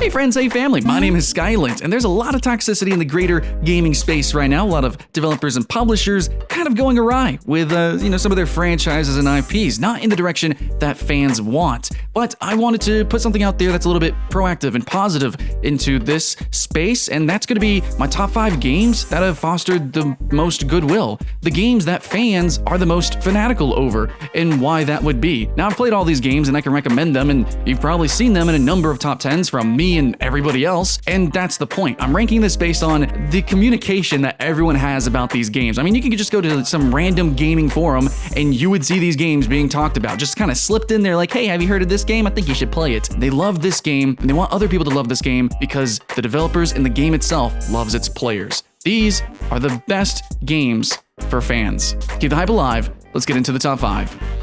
Hey friends, hey family, my name is Skylent, and there's a lot of toxicity in the greater gaming space right now. A lot of developers and publishers kind of going awry with some of their franchises and IPs, not in the direction that fans want. But I wanted to put something out there that's a little bit proactive and positive into this space, and that's going to be my top 5 games that have fostered the most goodwill. The games that fans are the most fanatical over, and why that would be. Now, I've played all these games, and I can recommend them, and you've probably seen them in a number of top 10s from me and everybody else, and that's the point. I'm ranking this based on the communication that everyone has about these games. I mean, you can just go to some random gaming forum, and you would see these games being talked about, just kind of slipped in there like, hey, have you heard of this game? I think you should play it. They love this game, and they want other people to love this game because the developers and the game itself loves its players. These are the best games for fans. Keep the hype alive. Let's get into the top 5.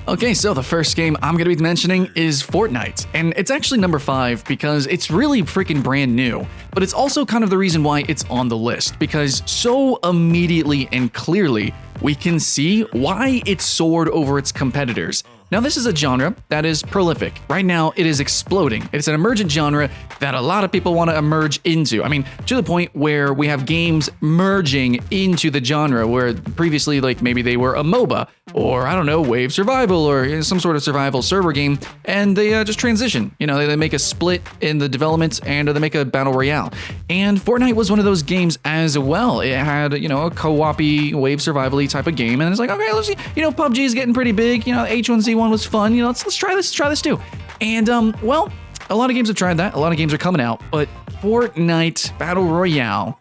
Okay, so the first game I'm going to be mentioning is Fortnite, and it's actually number 5 because it's really freaking brand new, but it's also kind of the reason why it's on the list, because so immediately and clearly we can see why it soared over its competitors. Now, this is a genre that is prolific. Right now, it is exploding. It's an emergent genre that a lot of people want to emerge into. I mean, to the point where we have games merging into the genre where previously, like, maybe they were a MOBA or, I don't know, Wave Survival or some sort of survival server game, and they just transition. You know, they make a split in the development and they make a battle royale. And Fortnite was one of those games as well. It had, a co-op-y, Wave Survival-y type of game, and it's like, okay, let's see, PUBG is getting pretty big, H1Z1 was fun, let's try this too. And well, a lot of games have tried that, a lot of games are coming out, but Fortnite Battle Royale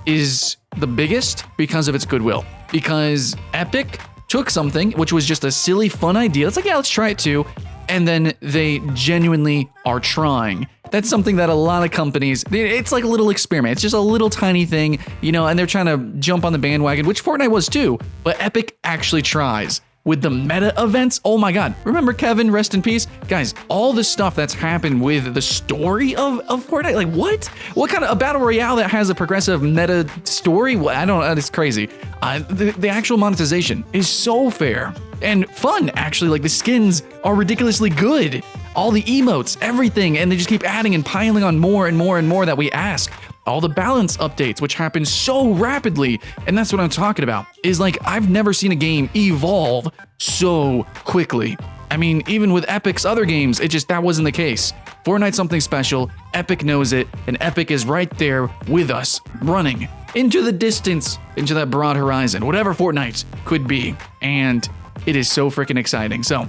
is the biggest because of its goodwill. Because Epic took something which was just a silly fun idea, it's like, yeah, let's try it too, and then they genuinely are trying. That's something that a lot of companies, it's like a little experiment. It's just a little tiny thing, and they're trying to jump on the bandwagon, which Fortnite was too, but Epic actually tries. With the meta events, oh my god. Remember Kevin, rest in peace? Guys, all the stuff that's happened with the story of Fortnite, like what? What kind of a battle royale that has a progressive meta story? I don't know, it's crazy. The actual monetization is so fair and fun, actually. Like the skins are ridiculously good. All the emotes, everything, and they just keep adding and piling on more and more and more that we ask. All the balance updates, which happen so rapidly, and that's what I'm talking about, is like, I've never seen a game evolve so quickly. I mean, even with Epic's other games, that wasn't the case. Fortnite's something special, Epic knows it, and Epic is right there with us, running into the distance, into that broad horizon, whatever Fortnite could be, and it is so freaking exciting. So,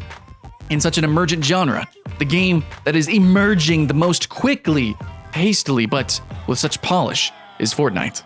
in such an emergent genre, the game that is emerging the most quickly, hastily, but with such polish, is Fortnite.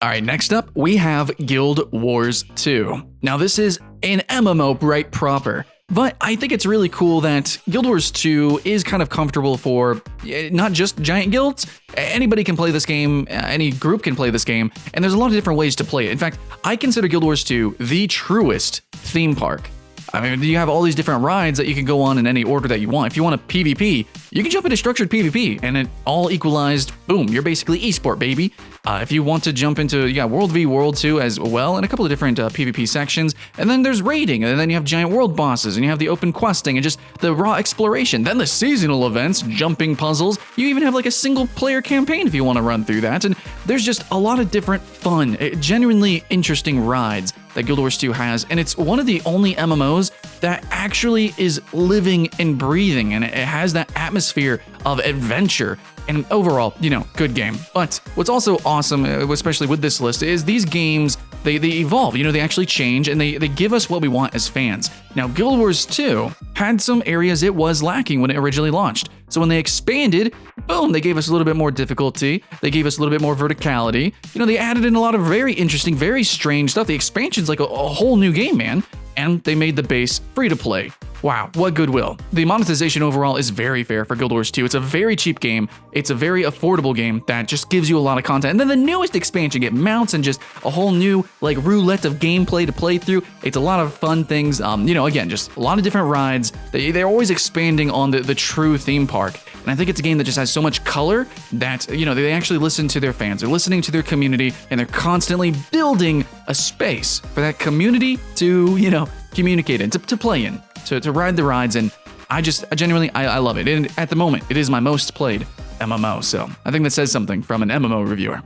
Alright, next up, we have Guild Wars 2. Now, this is an MMO right proper, but I think it's really cool that Guild Wars 2 is kind of comfortable for not just giant guilds. Anybody can play this game, any group can play this game, and there's a lot of different ways to play it. In fact, I consider Guild Wars 2 the truest theme park. I mean, you have all these different rides that you can go on in any order that you want. If you want a PvP, you can jump into structured PvP, and it all equalized, boom, you're basically esport, baby. If you want to jump into, you got World v World 2 as well, and a couple of different PvP sections, and then there's raiding, and then you have giant world bosses, and you have the open questing, and just the raw exploration. Then the seasonal events, jumping puzzles, you even have like a single player campaign if you want to run through that, and there's just a lot of different fun, genuinely interesting rides that Guild Wars 2 has, and it's one of the only MMOs that actually is living and breathing, and it has that atmosphere of adventure, and overall, good game. But what's also awesome, especially with this list, is these games, they evolve, they actually change, and they give us what we want as fans. Now, Guild Wars 2 had some areas it was lacking when it originally launched. So when they expanded, boom, they gave us a little bit more difficulty, they gave us a little bit more verticality, they added in a lot of very interesting, very strange stuff. The expansion's like a whole new game, man, and they made the base free to play. Wow, what goodwill. The monetization overall is very fair for Guild Wars 2. It's a very cheap game. It's a very affordable game that just gives you a lot of content. And then the newest expansion, get mounts and just a whole new like roulette of gameplay to play through. It's a lot of fun things. Again, just a lot of different rides. They're always expanding on the true theme park. And I think it's a game that just has so much color that, they actually listen to their fans. They're listening to their community, and they're constantly building a space for that community to, communicate in, to play in, to ride the rides, and I genuinely love it. And at the moment, it is my most played MMO, so I think that says something from an MMO reviewer.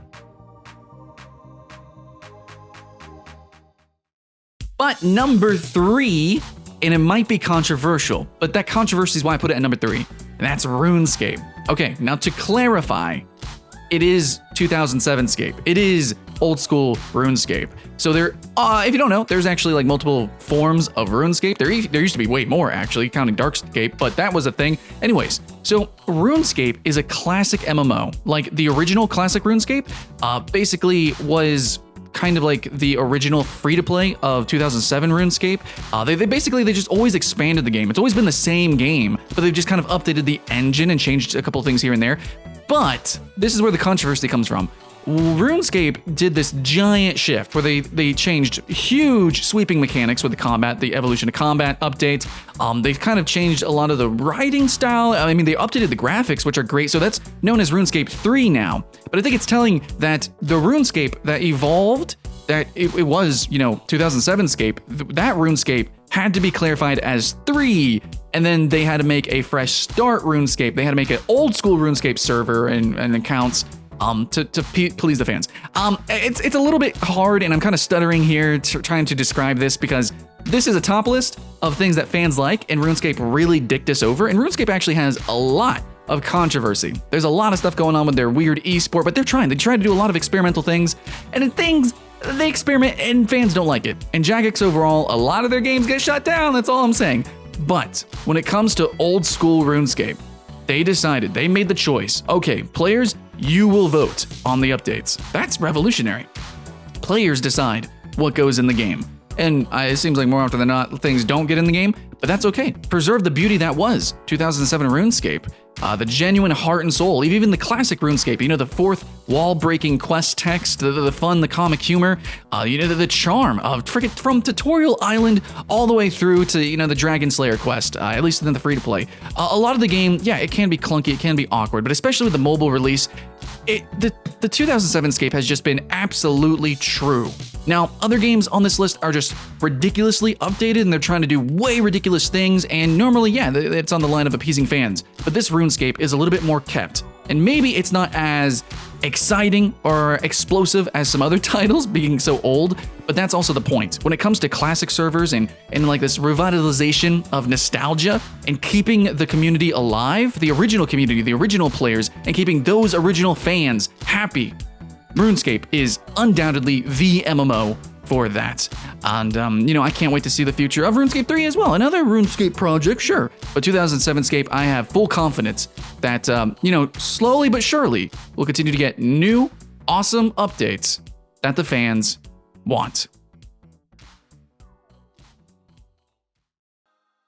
But number 3, and it might be controversial, but that controversy is why I put it at number 3, and that's RuneScape. Okay, now to clarify, it is 2007 Scape. It is old school RuneScape. So there, if you don't know, there's actually like multiple forms of RuneScape. There used to be way more actually, counting Darkscape, but that was a thing. Anyways, so RuneScape is a classic MMO. Like the original classic RuneScape, basically was kind of like the original free-to-play of 2007 RuneScape. They just always expanded the game. It's always been the same game, but they've just kind of updated the engine and changed a couple things here and there. But this is where the controversy comes from. RuneScape did this giant shift where they changed huge sweeping mechanics with the combat, the evolution of combat updates. They've kind of changed a lot of the writing style. I mean, they updated the graphics, which are great. So that's known as RuneScape 3 now. But I think it's telling that the RuneScape that evolved, that it was, 2007 Scape, that RuneScape had to be clarified as 3. And then they had to make a fresh start RuneScape. They had to make an old school RuneScape server and accounts to please the fans. It's a little bit hard, and I'm kind of stuttering here trying to describe this because this is a top list of things that fans like, and RuneScape really dicked us over. And RuneScape actually has a lot of controversy. There's a lot of stuff going on with their weird esport, but they try to do a lot of experimental things, and in things they experiment and fans don't like it. And Jagex overall, a lot of their games get shut down. That's all I'm saying. But when it comes to old school RuneScape, they made the choice. Okay, players, you will vote on the updates. That's revolutionary. Players decide what goes in the game. And it seems like more often than not, things don't get in the game, but that's okay. Preserve the beauty that was 2007 RuneScape. The genuine heart and soul, even the classic RuneScape, the fourth wall-breaking quest text, the fun, the comic humor, the charm of from Tutorial Island all the way through to, the Dragon Slayer quest, at least in the free-to-play. A lot of the game, yeah, it can be clunky, it can be awkward, but especially with the mobile release, the 2007 Scape has just been absolutely true. Now, other games on this list are just ridiculously updated, and they're trying to do way ridiculous things, and normally, yeah, it's on the line of appeasing fans. But this RuneScape is a little bit more kept, and maybe it's not as exciting or explosive as some other titles, being so old, but that's also the point. When it comes to classic servers and like this revitalization of nostalgia and keeping the community alive, the original community, the original players, and keeping those original fans happy, RuneScape is undoubtedly the MMO for that. And, I can't wait to see the future of RuneScape 3 as well. Another RuneScape project, sure. But 2007 Scape, I have full confidence that, slowly but surely, we'll continue to get new, awesome updates that the fans want.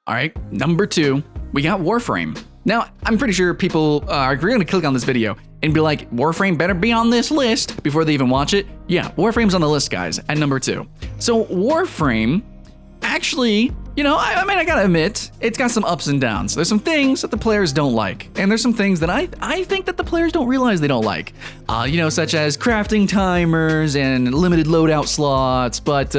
All right, number 2, we got Warframe. Now, I'm pretty sure people are going to click on this video and be like, Warframe better be on this list before they even watch it. Yeah, Warframe's on the list, guys, at number 2. So Warframe, actually, I gotta admit, it's got some ups and downs. There's some things that the players don't like, and there's some things that I think that the players don't realize they don't like. Such as crafting timers and limited loadout slots, but,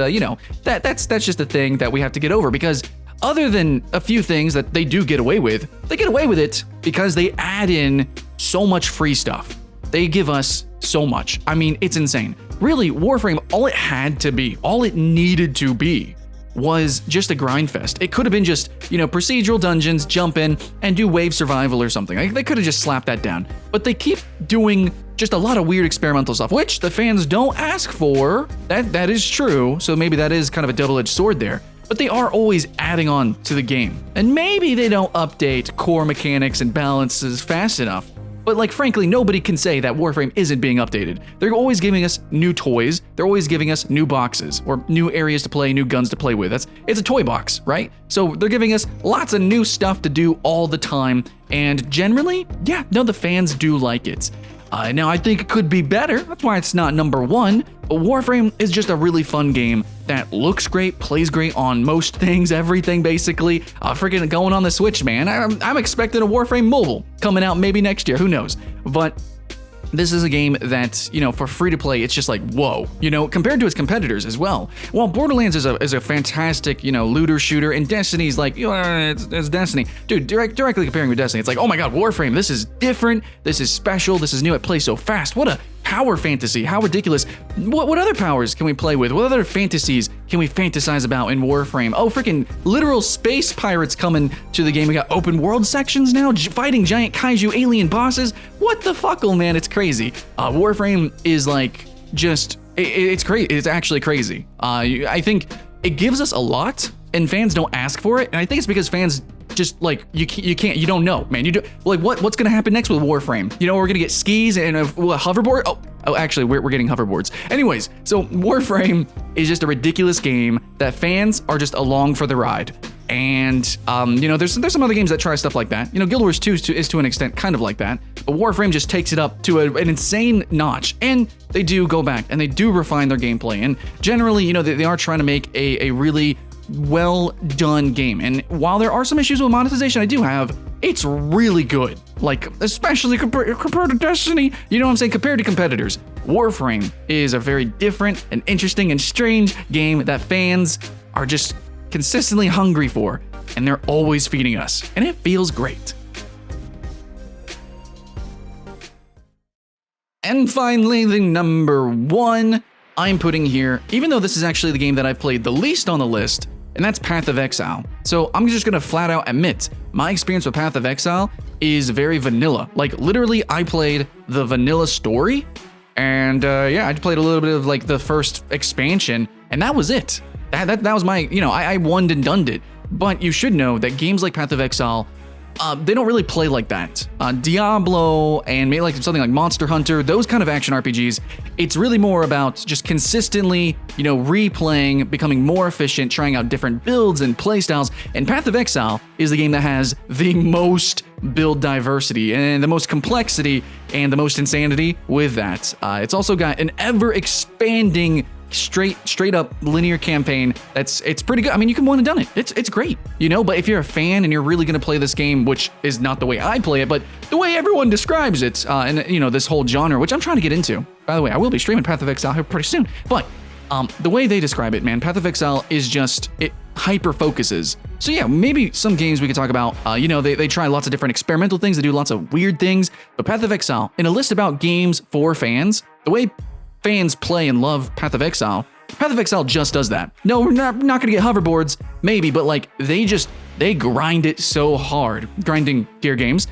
that's just a thing that we have to get over because other than a few things that they do get away with, they get away with it because they add in so much free stuff. They give us so much. I mean, it's insane. Really, Warframe, all it had to be, all it needed to be, was just a grind fest. It could have been just, procedural dungeons, jump in, and do wave survival or something. Like, they could have just slapped that down. But they keep doing just a lot of weird experimental stuff, which the fans don't ask for. That is true, so maybe that is kind of a double-edged sword there. But they are always adding on to the game. And maybe they don't update core mechanics and balances fast enough. But frankly, nobody can say that Warframe isn't being updated. They're always giving us new toys. They're always giving us new boxes or new areas to play, new guns to play with. It's a toy box, right? So they're giving us lots of new stuff to do all the time. And generally, the fans do like it. Now, I think it could be better. That's why it's not number 1. But Warframe is just a really fun game that looks great, plays great on most things, everything basically. Freaking going on the Switch, man. I'm expecting a Warframe mobile coming out maybe next year. Who knows? But this is a game that, you know, for free to play, it's just like, whoa, you know, compared to its competitors as well. While Borderlands is a fantastic, you know, looter shooter, and Destiny's like, it's Destiny. Dude, directly comparing with Destiny, it's like, oh my God, Warframe, this is different, this is special, this is new, it plays so fast. What a power fantasy, how ridiculous. What other powers can we play with? What other fantasies can we fantasize about in Warframe? Oh, freaking literal space pirates coming to the game. We got open world sections now, fighting giant kaiju alien bosses. What the fuckle, man, it's crazy. Warframe is like, just, it's crazy, it's actually crazy. I think it gives us a lot, and fans don't ask for it, and I think it's because fans just like, you don't know, man. You do like what's gonna happen next with Warframe? You know, we're gonna get skis and a hoverboard. Oh, actually, we're getting hoverboards. Anyways, so Warframe is just a ridiculous game that fans are just along for the ride. And you know, there's some other games that try stuff like that. You know, Guild Wars 2 is to an extent kind of like that, but Warframe just takes it up to an insane notch. And they do go back and they do refine their gameplay. And generally, you know, they are trying to make a really well done game. And while there are some issues with monetization, I do have, it's really good. Like, especially compared to Destiny, you know what I'm saying? Compared to competitors, Warframe is a very different and interesting and strange game that fans are just consistently hungry for, and they're always feeding us, and it feels great. And finally, the number one I'm putting here, even though this is actually the game that I've played the least on the list, and that's Path of Exile. So I'm just gonna flat out admit, my experience with Path of Exile is very vanilla. Like, literally, I played the vanilla story, and yeah, I played a little bit of like the first expansion, and that was it. That was my, you know, I won and done it. But you should know that games like Path of Exile, they don't really play like that. Diablo and maybe like something like Monster Hunter, those kind of action RPGs, it's really more about just consistently, you know, replaying, becoming more efficient, trying out different builds and playstyles. And Path of Exile is the game that has the most build diversity and the most complexity and the most insanity with that. It's also got an ever expanding straight up linear campaign it's pretty good. I mean, you can one and done it. It's great, you know. But if you're a fan and you're really gonna play this game, which is not the way I play it, but the way everyone describes it, and you know, this whole genre, which I'm trying to get into. By the way, I will be streaming Path of Exile here pretty soon. But the way they describe it, man, Path of Exile is just, it hyper focuses. So yeah, maybe some games we could talk about. You know, they try lots of different experimental things. They do lots of weird things. But Path of Exile, in a list about games for fans, the way fans play and love Path of Exile just does that. No, we're not gonna get hoverboards, maybe, but like they grind it so hard. Grinding gear games,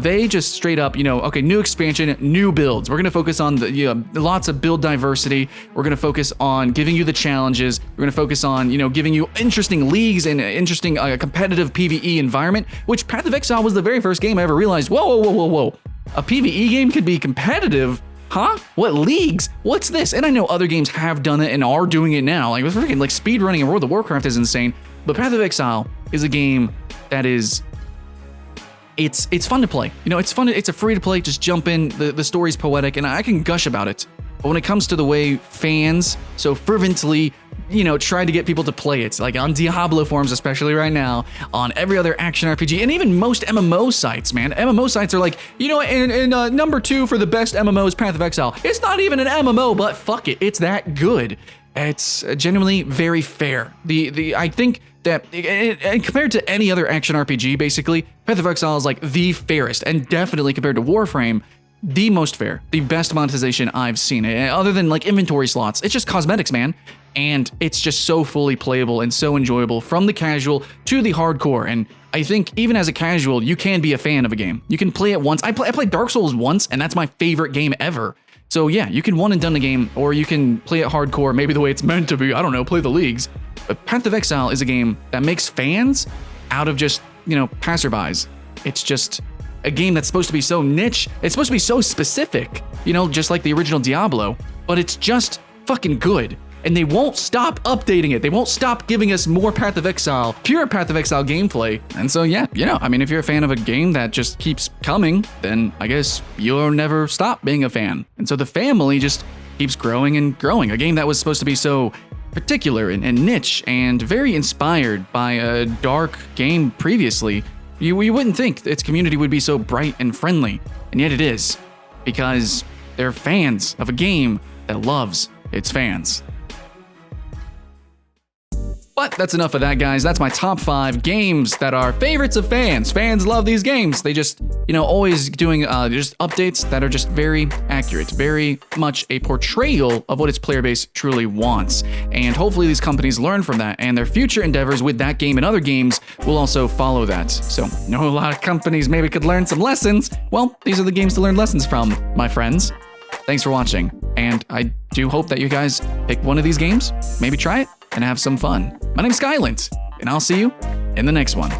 they just straight up, you know, okay, new expansion, new builds. We're gonna focus on the, you know, lots of build diversity. We're gonna focus on giving you the challenges. We're gonna focus on, you know, giving you interesting leagues and interesting competitive PvE environment. Which Path of Exile was the very first game I ever realized. Whoa! A PvE game could be competitive. Huh? What leagues? What's this? And I know other games have done it and are doing it now. Like, freaking like speedrunning in World of Warcraft is insane. But Path of Exile is a game that is, it's fun to play. You know, it's fun. It's a free to play. Just jump in. The story's poetic, and I can gush about it. But when it comes to the way fans so fervently, you know, try to get people to play it, like on Diablo forums, especially right now, on every other action RPG, and even most MMO sites, man. MMO sites are like, you know, and number 2 for the best MMO is Path of Exile. It's not even an MMO, but fuck it, it's that good. It's genuinely very fair. I think that, and compared to any other action RPG, basically, Path of Exile is like the fairest, and definitely compared to Warframe, the most fair, the best monetization I've seen. Other than like inventory slots, it's just cosmetics, man. And it's just so fully playable and so enjoyable from the casual to the hardcore. And I think even as a casual, you can be a fan of a game. You can play it once. I played Dark Souls once, and that's my favorite game ever. So yeah, you can one and done the game, or you can play it hardcore, maybe the way it's meant to be. I don't know, play the leagues. But Path of Exile is a game that makes fans out of just, you know, passerbys. It's just a game that's supposed to be so niche. It's supposed to be so specific, you know, just like the original Diablo, but it's just fucking good. And they won't stop updating it. They won't stop giving us more Path of Exile, pure Path of Exile gameplay. And so yeah, you know, I mean, if you're a fan of a game that just keeps coming, then I guess you'll never stop being a fan. And so the family just keeps growing and growing. A game that was supposed to be so particular and niche and very inspired by a dark game previously, you wouldn't think its community would be so bright and friendly, and yet it is, because They're fans of a game that loves its fans. But that's enough of that, guys. That's my top 5 games that are favorites of fans. Fans love these games. They just, always doing just updates that are just very accurate, very much a portrayal of what its player base truly wants. And hopefully these companies learn from that, and their future endeavors with that game and other games will also follow that. So, a lot of companies maybe could learn some lessons. Well, these are the games to learn lessons from, my friends. Thanks for watching, and I do hope that you guys pick one of these games, maybe try it, and have some fun. My name's Skylent, and I'll see you in the next one.